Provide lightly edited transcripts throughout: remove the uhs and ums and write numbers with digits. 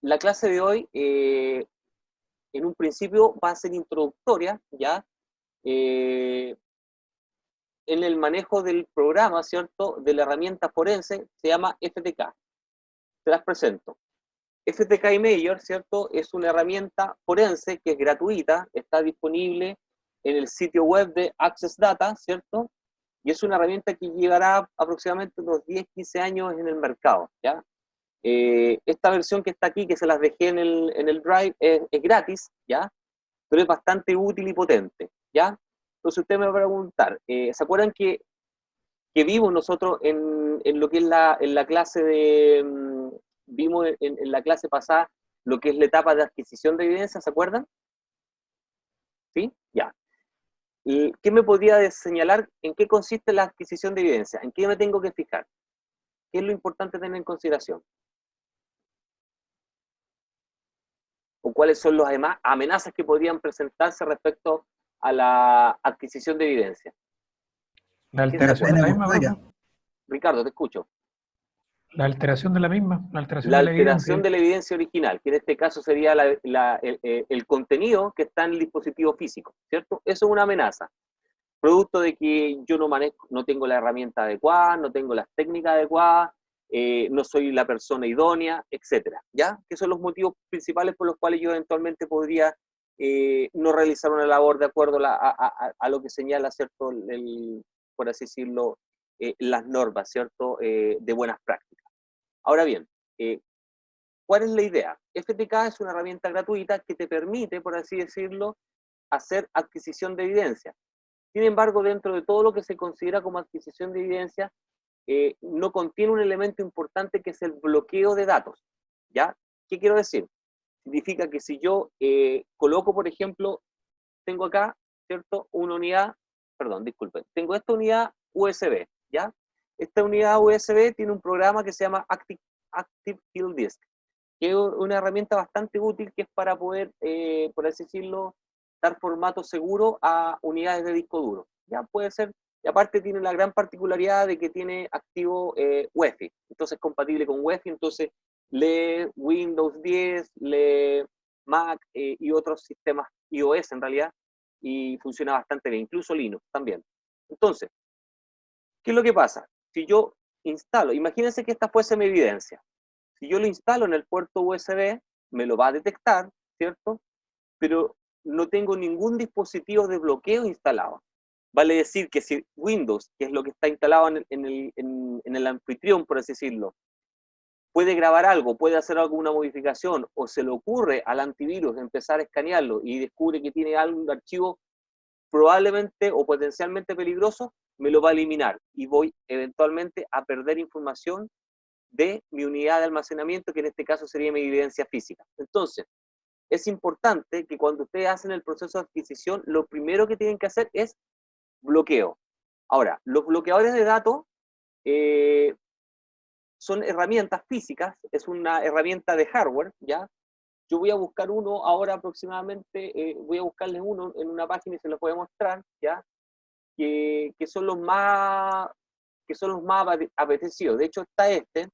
la clase de hoy, en un principio, va a ser introductoria, ¿ya? En el manejo del programa, ¿cierto? De la herramienta forense, se llama FTK. Te las presento. FTK Imager, ¿cierto? Es una herramienta forense que es gratuita, está disponible en el sitio web de Access Data, ¿cierto? Y es una herramienta que llevará aproximadamente unos 10, 15 años en el mercado, ¿ya? Esta versión que está aquí, que se las dejé en el Drive, es gratis, ¿ya? Pero es bastante útil y potente, ¿ya? Entonces usted me va a preguntar, ¿se acuerdan que vimos nosotros en lo que es en la clase de, vimos en la clase pasada lo que es la etapa de adquisición de evidencia, ¿se acuerdan? ¿Sí? Ya. ¿Qué me podría señalar en qué consiste la adquisición de evidencia? ¿En qué me tengo que fijar? ¿Qué es lo importante tener en consideración? ¿O cuáles son las amenazas que podrían presentarse respecto a la adquisición de evidencia? La ¿Quién se alteración de acuerda? la misma, profe. Ricardo, te escucho. La alteración de la misma, la alteración La de la alteración evidencia. de la evidencia original, que en este caso sería el contenido que está en el dispositivo físico, ¿cierto? Eso es una amenaza, producto de que yo no manejo, no tengo la herramienta adecuada, no tengo las técnicas adecuadas, no soy la persona idónea, etcétera, ¿ya? Que son los motivos principales por los cuales yo eventualmente podría no realizar una labor de acuerdo a lo que señala, ¿cierto? Por así decirlo, las normas, ¿cierto? De buenas prácticas. Ahora bien, eh, ¿cuál es la idea? FTK es una herramienta gratuita que te permite, por así decirlo, hacer adquisición de evidencia. Sin embargo, dentro de todo lo que se considera como adquisición de evidencia, no contiene un elemento importante que es el bloqueo de datos. ¿Ya? ¿Qué quiero decir? Significa que si yo coloco, por ejemplo, tengo acá, ¿cierto? Una unidad, perdón, disculpen, tengo esta unidad USB, ¿ya? Esta unidad USB tiene un programa que se llama Active Field Disk, que es una herramienta bastante útil que es para poder, por así decirlo, dar formato seguro a unidades de disco duro. Ya puede ser, y aparte tiene la gran particularidad de que tiene activo UEFI, entonces es compatible con UEFI, entonces lee Windows 10, lee Mac y otros sistemas iOS en realidad, y funciona bastante bien, incluso Linux también. Entonces, ¿qué es lo que pasa? Si yo instalo, imagínense que esta fuese mi evidencia, si yo lo instalo en el puerto USB, me lo va a detectar, ¿cierto? Pero no tengo ningún dispositivo de bloqueo instalado. Vale decir que si Windows, que es lo que está instalado en el anfitrión, por así decirlo, puede grabar algo, puede hacer alguna modificación, o se le ocurre al antivirus empezar a escanearlo y descubre que tiene algún archivo probablemente o potencialmente peligroso, me lo va a eliminar y voy eventualmente a perder información de mi unidad de almacenamiento, que en este caso sería mi evidencia física. Entonces, es importante que cuando ustedes hacen el proceso de adquisición, lo primero que tienen que hacer es bloqueo. Ahora, los bloqueadores de datos son herramientas físicas, es una herramienta de hardware, ¿ya? Yo voy a buscar uno ahora aproximadamente, voy a buscarles uno en una página y se los voy a mostrar, ¿ya? Que son los más apetecidos. De hecho, está este,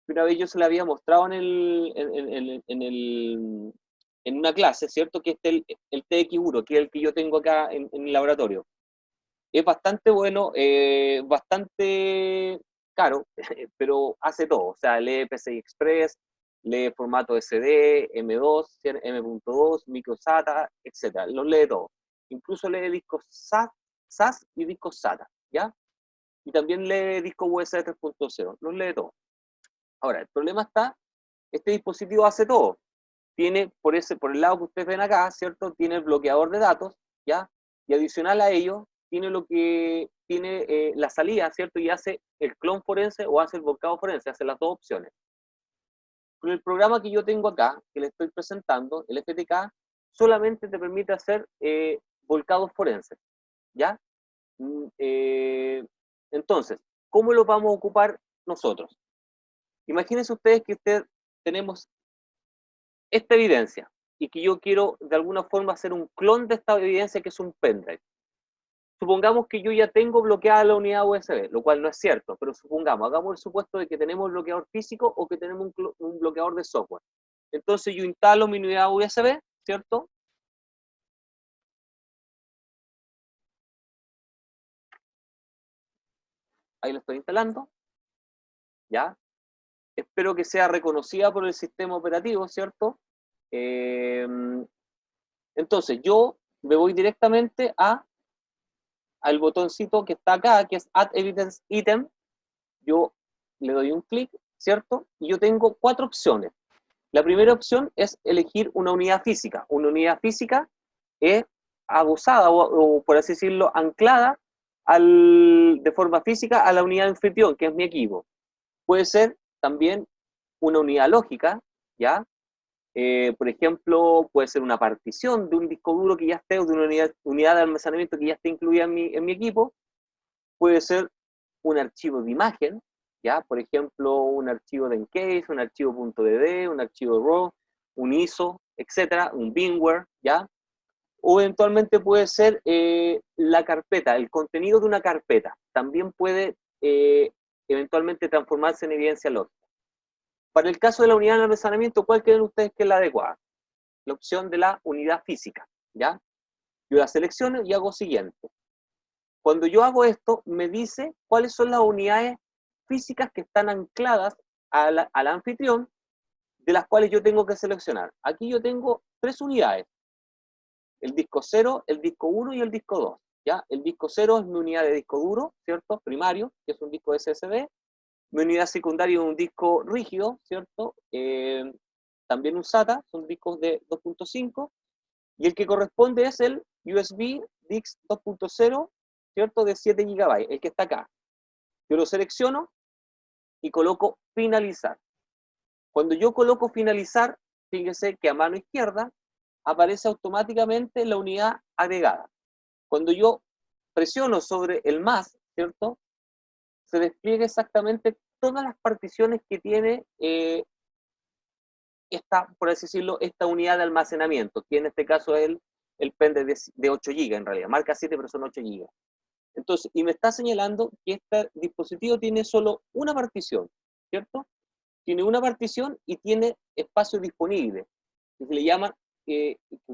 una vez yo se la había mostrado en una clase, ¿cierto? Que este es el TX1, que es el que yo tengo acá en el laboratorio. Es bastante bueno, bastante caro, pero hace todo. O sea, lee PCI Express, lee formato SD, M2, M.2, microsata, etc. Los lee todo. Incluso lee discos SAS y discos SATA, ¿ya? Y también lee discos USB 3.0. Los lee todo. Ahora, el problema está, este dispositivo hace todo. Tiene, por el lado que ustedes ven acá, ¿cierto? Tiene el bloqueador de datos, ¿ya? Y adicional a ello, tiene lo que tiene la salida, ¿cierto? Y hace el clon forense o hace el volcado forense, hace las dos opciones. Con el programa que yo tengo acá, que le estoy presentando, el FTK, solamente te permite hacer volcados forenses, ¿ya? Entonces, ¿cómo lo vamos a ocupar nosotros? Imagínense ustedes que tenemos esta evidencia y que yo quiero de alguna forma hacer un clon de esta evidencia que es un pendrive. Supongamos que yo ya tengo bloqueada la unidad USB, lo cual no es cierto, pero supongamos, hagamos el supuesto de que tenemos el bloqueador físico o que tenemos un bloqueador de software. Entonces yo instalo mi unidad USB, ¿cierto? Ahí lo estoy instalando, ¿ya? Espero que sea reconocida por el sistema operativo, ¿cierto? Entonces yo me voy directamente al botoncito que está acá, que es Add Evidence Item. Yo le doy un clic, ¿cierto? Y yo tengo 4 opciones. La primera opción es elegir una unidad física. Una unidad física es abusada o por así decirlo, anclada de forma física a la unidad anfitrión, que es mi equipo. Puede ser también una unidad lógica, ¿ya? Por ejemplo, puede ser una partición de un disco duro que ya esté, o de una unidad de almacenamiento que ya esté incluida en mi equipo. Puede ser un archivo de imagen, ¿ya? Por ejemplo, un archivo de encase, un archivo .dd, un archivo RAW, un ISO, etcétera, un binware, ¿ya? O eventualmente puede ser la carpeta, el contenido de una carpeta. También puede eventualmente transformarse en evidencia lógica. Para el caso de la unidad de almacenamiento, ¿cuál creen ustedes que es la adecuada? La opción de la unidad física, ¿ya? Yo la selecciono y hago siguiente. Cuando yo hago esto, me dice cuáles son las unidades físicas que están ancladas al anfitrión, de las cuales yo tengo que seleccionar. Aquí yo tengo 3 unidades. El disco 0, el disco 1 y el disco 2. ¿Ya? El disco 0 es mi unidad de disco duro, ¿cierto? Primario, que es un disco SSD. Mi unidad secundaria es un disco rígido, ¿cierto? También un SATA, son discos de 2.5. Y el que corresponde es el USB DISC 2.0, ¿cierto? De 7 GB, el que está acá. Yo lo selecciono y coloco finalizar. Cuando yo coloco finalizar, fíjese que a mano izquierda aparece automáticamente la unidad agregada. Cuando yo presiono sobre el más, ¿cierto? Se despliega exactamente todas las particiones que tiene esta, por así decirlo, esta unidad de almacenamiento, que en este caso es el pen de 8 GB en realidad, marca 7 pero son 8 GB. Entonces, y me está señalando que este dispositivo tiene solo una partición, ¿cierto? Tiene una partición y tiene espacio disponible, que se le llama,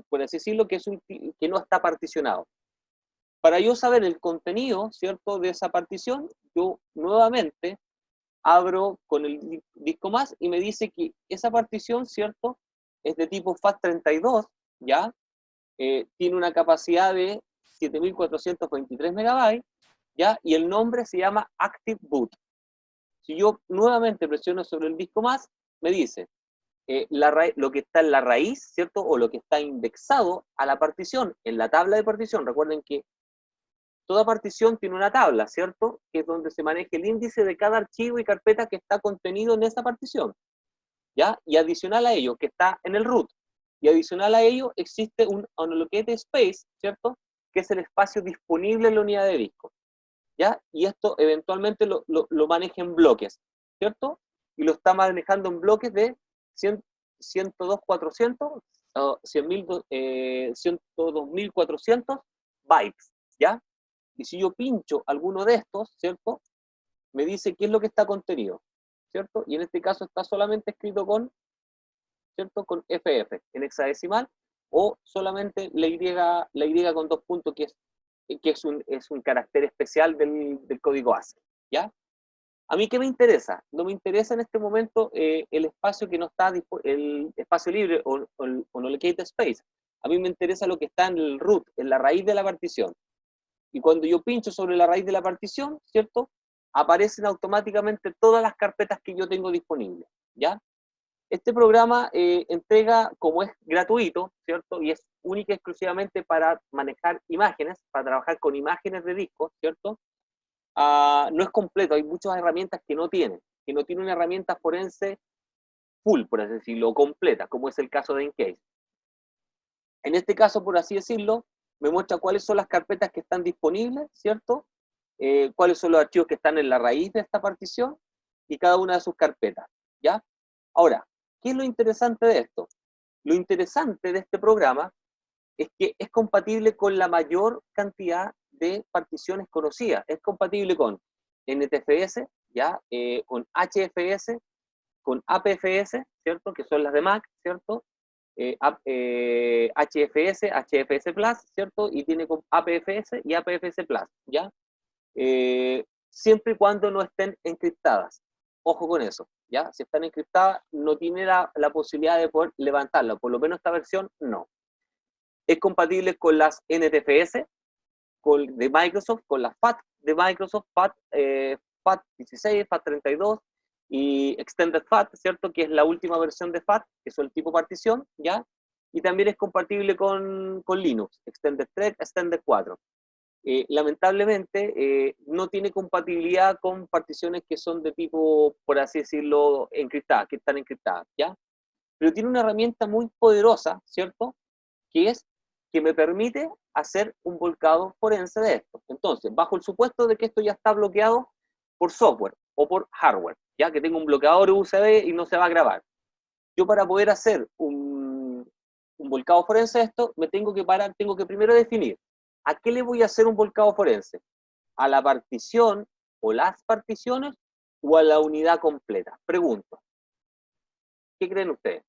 por así decirlo, que no está particionado. Para yo saber el contenido, ¿cierto?, de esa partición, yo nuevamente abro con el disco más y me dice que esa partición, ¿cierto?, es de tipo FAT32, ¿ya? Tiene una capacidad de 7.423 megabytes, ¿ya? Y el nombre se llama Active Boot. Si yo nuevamente presiono sobre el disco más, me dice lo que está en la raíz, ¿cierto? O lo que está indexado a la partición, en la tabla de partición. Recuerden que toda partición tiene una tabla, ¿cierto? Que es donde se maneja el índice de cada archivo y carpeta que está contenido en esa partición, ¿ya? Y adicional a ello, que está en el root. Y adicional a ello, existe un unallocated space, ¿cierto? Que es el espacio disponible en la unidad de disco, ¿ya? Y esto eventualmente lo maneja en bloques, ¿cierto? Y lo está manejando en bloques de 102.400, 102.400 bytes, ¿ya? Y si yo pincho alguno de estos, ¿cierto? Me dice qué es lo que está contenido, ¿cierto? Y en este caso está solamente escrito con, ¿cierto? Con FF en hexadecimal, o solamente la Y con 2 puntos, que es un carácter especial del código ASCII, ¿ya? ¿A mí qué me interesa? No me interesa en este momento el espacio que no está, el espacio libre o el unallocated space. A mí me interesa lo que está en el root, en la raíz de la partición. Y cuando yo pincho sobre la raíz de la partición, ¿cierto? Aparecen automáticamente todas las carpetas que yo tengo disponibles, ¿ya? Este programa entrega, como es gratuito, ¿cierto? Y es única y exclusivamente para manejar imágenes, para trabajar con imágenes de disco, ¿cierto? No es completo, hay muchas herramientas que no tienen una herramienta forense full, por así decirlo, completa, como es el caso de Encase. En este caso, por así decirlo, me muestra cuáles son las carpetas que están disponibles, ¿cierto? Cuáles son los archivos que están en la raíz de esta partición y cada una de sus carpetas, ¿ya? Ahora, ¿qué es lo interesante de esto? Lo interesante de este programa es que es compatible con la mayor cantidad de particiones conocidas. Es compatible con NTFS, ¿ya? Con HFS, con APFS, ¿cierto? Que son las de Mac, ¿cierto? HFS, HFS Plus, ¿cierto? Y tiene con APFS y APFS Plus, ¿ya? Siempre y cuando no estén encriptadas. Ojo con eso, ¿ya? Si están encriptadas, no tiene la posibilidad de poder levantarla, por lo menos esta versión, no. Es compatible con las NTFS de Microsoft, con las FAT de Microsoft, FAT 16, FAT 32 y Extended FAT, ¿cierto? Que es la última versión de FAT, que es el tipo partición, ¿ya? Y también es compatible con Linux, Extended 3, Extended 4. Lamentablemente, no tiene compatibilidad con particiones que son de tipo, por así decirlo, encriptadas, que están encriptadas, ¿ya? Pero tiene una herramienta muy poderosa, ¿cierto? Que es que me permite hacer un volcado forense de esto. Entonces, bajo el supuesto de que esto ya está bloqueado por software o por hardware, ya que tengo un bloqueador USB y no se va a grabar. Yo para poder hacer un volcado forense de esto, me tengo que primero definir a qué le voy a hacer un volcado forense. ¿A la partición o las particiones o a la unidad completa? Pregunto. ¿Qué creen ustedes?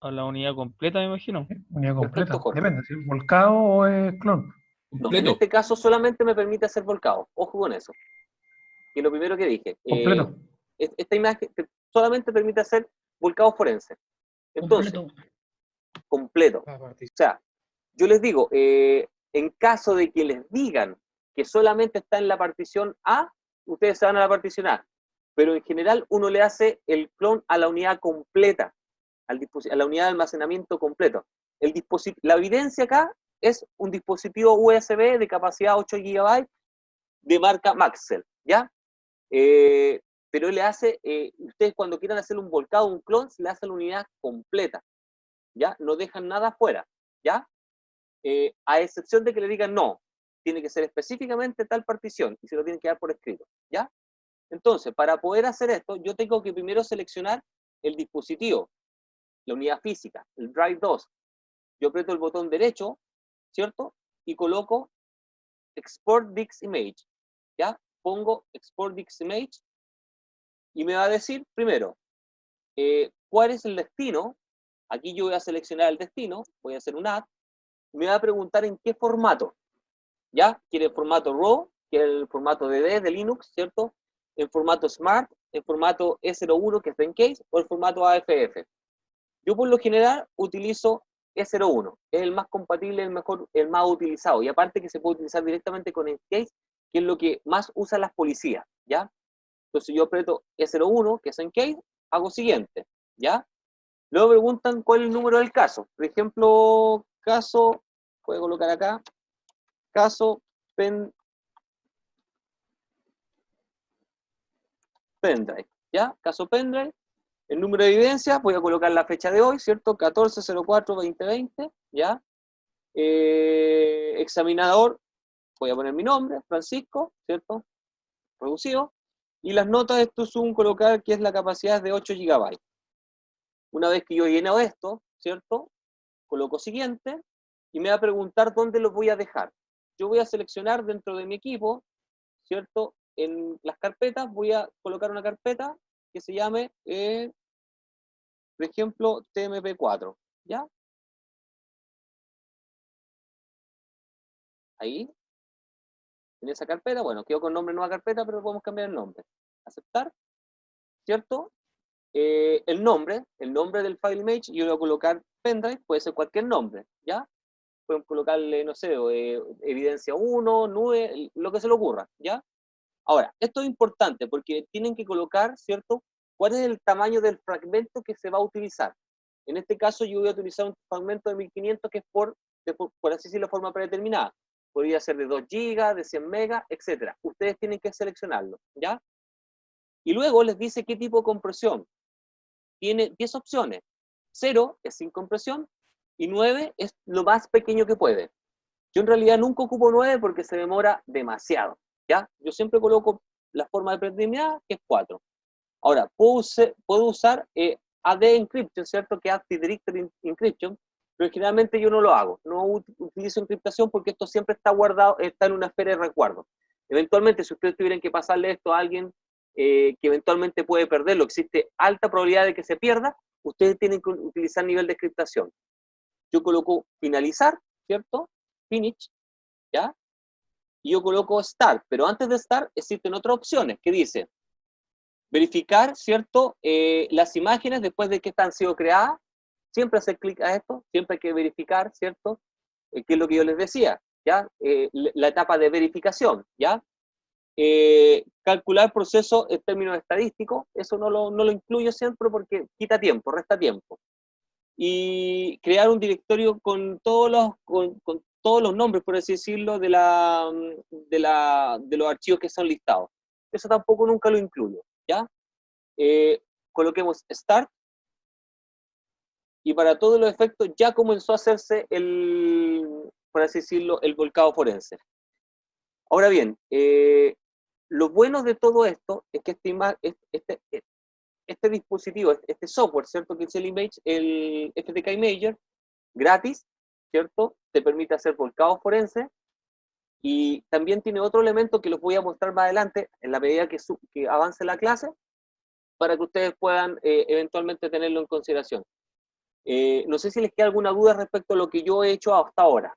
A la unidad completa, me imagino. Unidad completa. Perfecto, Jorge. Depende, si es volcado o es clon. No, en este caso solamente me permite hacer volcado. Ojo con eso. Y lo primero que dije. Completo. Esta imagen solamente permite hacer volcado forense. Entonces, completo. O sea, yo les digo, en caso de que les digan que solamente está en la partición A, ustedes se van a la partición A. Pero en general uno le hace el clon a la unidad completa, a la unidad de almacenamiento completo. La evidencia acá es un dispositivo USB de capacidad 8 GB de marca Maxell, ¿ya? Pero le hace, ustedes cuando quieran hacer un volcado, un clon, le hacen la unidad completa, ¿ya? No dejan nada afuera, ¿ya? A excepción de que le digan no, tiene que ser específicamente tal partición y se lo tienen que dar por escrito, ¿ya? Entonces, para poder hacer esto, yo tengo que primero seleccionar el dispositivo, la unidad física, el Drive 2. Yo aprieto el botón derecho, ¿cierto? Y coloco Export Disk Image, ¿ya? Pongo Export Disk Image y me va a decir, primero, cuál es el destino. Aquí yo voy a seleccionar el destino, voy a hacer un add, me va a preguntar en qué formato, ¿ya? Quiere el formato RAW, que es el formato DD de Linux, ¿cierto? En formato Smart, en formato E01, que es de Encase, o el formato AFF. Yo por lo general utilizo E01, es el más compatible, el mejor, el más utilizado, y aparte que se puede utilizar directamente con Encase, que es lo que más usan las policías, ¿ya? Entonces yo aprieto E01, que es Encase, hago siguiente, ¿ya? Luego preguntan cuál es el número del caso. Por ejemplo, caso, voy a colocar acá, caso pendrive, ¿ya? Caso pendrive, el número de evidencia, voy a colocar la fecha de hoy, ¿cierto? 14/04/2020, ¿ya? Examinador, voy a poner mi nombre, Francisco, ¿cierto? Reducido. Y las notas, esto es un colocar que es la capacidad de 8 GB. Una vez que yo lleno esto, ¿cierto? Coloco siguiente y me va a preguntar dónde los voy a dejar. Yo voy a seleccionar dentro de mi equipo, ¿cierto? En las carpetas voy a colocar una carpeta que se llame, por ejemplo, TMP4, ¿ya? Ahí, en esa carpeta, bueno, quedo con nombre nueva carpeta, pero podemos cambiar el nombre. Aceptar, ¿cierto? El nombre del file image, yo le voy a colocar pendrive, puede ser cualquier nombre, ¿ya? Pueden colocarle, no sé, evidencia 1, nube, lo que se le ocurra, ¿ya? Ahora, esto es importante porque tienen que colocar, ¿cierto? ¿Cuál es el tamaño del fragmento que se va a utilizar? En este caso yo voy a utilizar un fragmento de 1500 que es por así decirlo, de forma predeterminada. Podría ser de 2 GB, de 100 megas, etc. Ustedes tienen que seleccionarlo, ¿ya? Y luego les dice qué tipo de compresión. Tiene 10 opciones. 0 es sin compresión y 9 es lo más pequeño que puede. Yo en realidad nunca ocupo 9 porque se demora demasiado, ¿ya? Yo siempre coloco la forma de predeterminada, que es 4. Ahora, puedo usar AD Encryption, ¿cierto? Que es Active Directory Encryption, pero generalmente yo no lo hago. No utilizo encriptación porque esto siempre está guardado, está en una esfera de recuerdo. Eventualmente, si ustedes tuvieran que pasarle esto a alguien que eventualmente puede perderlo, existe alta probabilidad de que se pierda, ustedes tienen que utilizar nivel de encriptación. Yo coloco finalizar, ¿cierto? Finish, ¿ya? Y yo coloco start, pero antes de start existen otras opciones que dice verificar, ¿cierto? Las imágenes después de que han sido creadas, siempre hacer clic a esto, siempre hay que verificar, ¿cierto? Que es lo que yo les decía, ¿ya? La etapa de verificación, ¿ya? Calcular proceso en términos estadísticos, eso no lo incluyo siempre porque quita tiempo, resta tiempo. Y crear un directorio con con todos los nombres, por así decirlo, de los archivos que son listados. Eso tampoco nunca lo incluyo, ¿ya? Coloquemos Start, y para todos los efectos ya comenzó a hacerse por así decirlo, el volcado forense. Ahora bien, lo bueno de todo esto es que este dispositivo, este software, ¿cierto? Que es el Image, el FTK Imager, gratis, ¿cierto? Te permite hacer volcado forense, y también tiene otro elemento que los voy a mostrar más adelante, en la medida que avance la clase, para que ustedes puedan eventualmente tenerlo en consideración. No sé si les queda alguna duda respecto a lo que yo he hecho hasta ahora.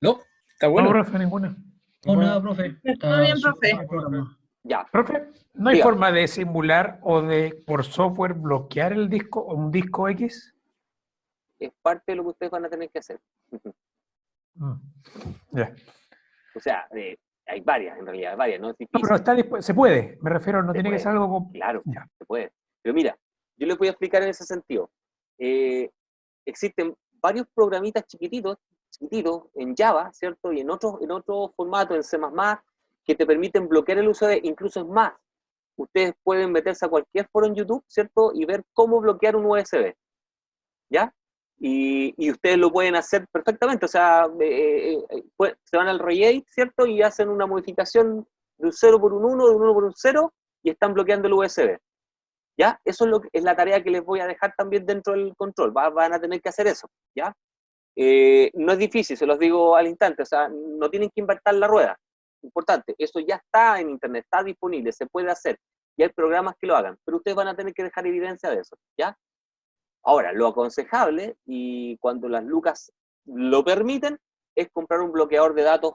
No, está No, bueno. profe, ninguna. No, nada, profe. Está bien, profe. súper el programa. Ya, Profe, ¿no hay Diga. forma de simular o de, por software, bloquear el disco o un disco X? es parte de lo que ustedes van a tener que hacer. Mm, Ya. O sea, hay varias, en realidad, varias, no es No, difícil. pero se puede, me refiero, no Se tiene que puede. ser algo como... Claro, Ya. se puede. Pero mira, yo les voy a explicar en ese sentido. Existen varios programitas chiquititos en Java, ¿cierto? Y en otros formatos, en C++, que te permiten bloquear el uso de, incluso es más. Ustedes pueden meterse a cualquier foro en YouTube, ¿cierto? Y ver cómo bloquear un USB, ¿ya? Y ustedes lo pueden hacer perfectamente, o sea, se van al Regate, ¿cierto? Y hacen una modificación de un 0 por un 1, de un 1 por un 0, y están bloqueando el USB, ¿ya? Eso es la tarea que les voy a dejar también dentro del control, van a tener que hacer eso, ¿ya? No es difícil, se los digo al instante, o sea, no tienen que inventar la rueda, importante, eso ya está en internet, está disponible, se puede hacer, y hay programas que lo hagan, pero ustedes van a tener que dejar evidencia de eso, ¿ya? Ahora, lo aconsejable, y cuando las lucas lo permiten, es comprar un bloqueador de datos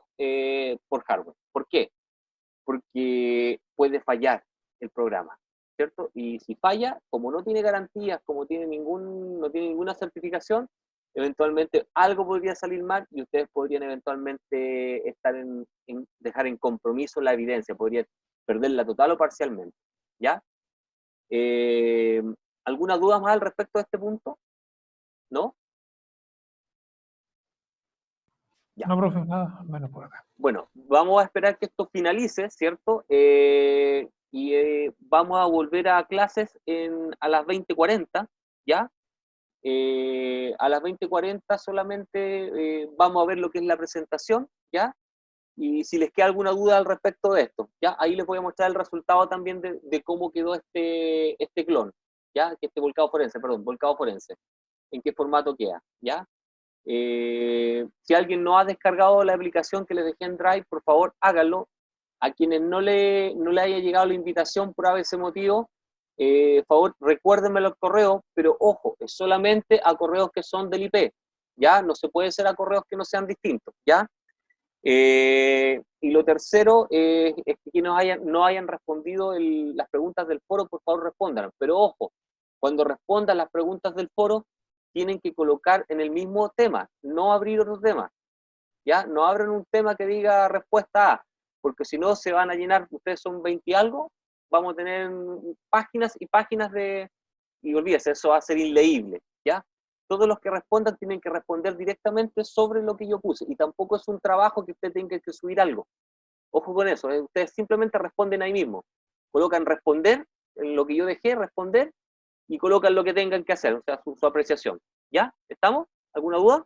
por hardware. ¿Por qué? Porque puede fallar el programa, ¿cierto? Y si falla, como no tiene garantías, como no tiene ninguna certificación, eventualmente algo podría salir mal y ustedes podrían eventualmente dejar en compromiso la evidencia, podrían perderla total o parcialmente, ¿ya? ¿Alguna duda más al respecto de este punto? ¿No? Ya. No, profe, nada, menos por acá. Bueno, vamos a esperar que esto finalice, ¿cierto? Vamos a volver a clases a las 20:40, ¿ya? A las 20:40 solamente vamos a ver lo que es la presentación, ¿ya? Y si les queda alguna duda al respecto de esto, ¿ya? Ahí les voy a mostrar el resultado también de cómo quedó este clon, ¿ya? Volcado forense, en qué formato queda, ¿ya? Si alguien no ha descargado la aplicación que les dejé en Drive, por favor, háganlo. A quienes no le haya llegado la invitación por ese motivo, por favor, recuérdenme los correos, pero ojo, es solamente a correos que son del IP, ¿ya? No se puede ser a correos que no sean distintos, ¿ya? Y lo tercero es que quienes no hayan respondido las preguntas del foro, por favor respondan. Pero ojo, cuando respondan las preguntas del foro, tienen que colocar en el mismo tema, no abrir otro tema. ¿Ya? No abran un tema que diga respuesta A, porque si no se van a llenar, ustedes son 20 y algo, vamos a tener páginas y páginas y olvídese, eso va a ser inleíble, ¿ya? Todos los que respondan tienen que responder directamente sobre lo que yo puse, y tampoco es un trabajo que usted tenga que subir algo. Ojo con eso, ustedes simplemente responden ahí mismo. Colocan responder, en lo que yo dejé, responder, y colocan lo que tengan que hacer, o sea, su apreciación. ¿Ya? ¿Estamos? ¿Alguna duda?